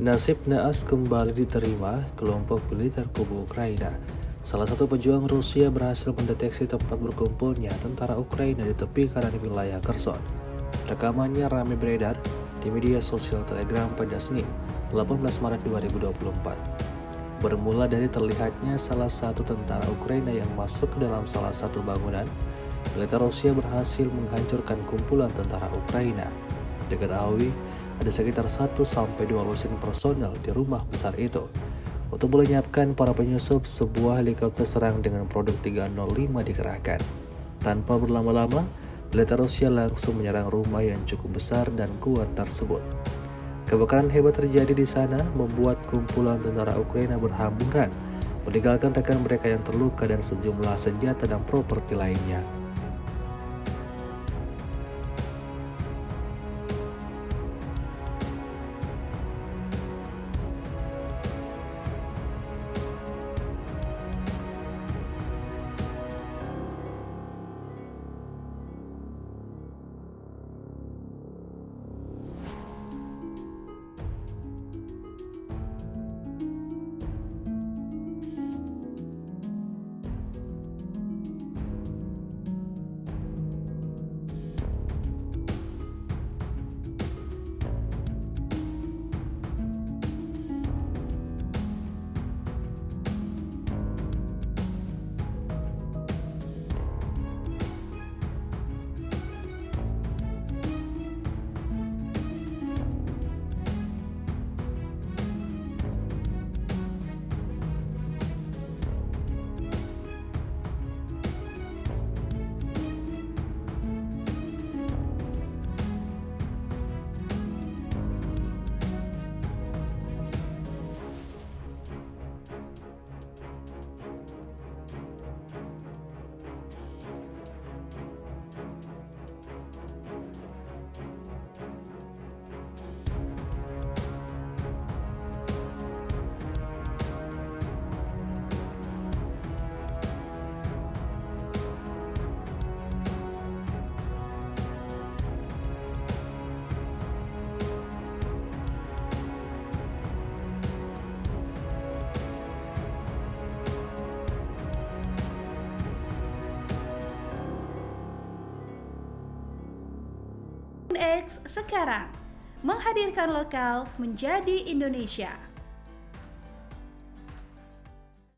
Nasib naas kembali diterima kelompok militer kubu Ukraina. Salah satu pejuang Rusia berhasil mendeteksi tempat berkumpulnya tentara Ukraina di tepi kanan wilayah Kherson. Rekamannya ramai beredar di media sosial Telegram pada Senin, 18 Maret 2024. Bermula dari terlihatnya salah satu tentara Ukraina yang masuk ke dalam salah satu bangunan, militer Rusia berhasil menghancurkan kumpulan tentara Ukraina. Diketahui ada sekitar 1-2 lusin personel di rumah besar itu. Untuk melenyapkan para penyusup, sebuah helikopter serang dengan produk 305 dikerahkan. Tanpa berlama-lama, militer Rusia langsung menyerang rumah yang cukup besar dan kuat tersebut. Kebakaran hebat terjadi di sana, membuat kumpulan tentara Ukraina berhamburan, meninggalkan rekan mereka yang terluka dan sejumlah senjata dan properti lainnya. X sekarang menghadirkan lokal menjadi Indonesia.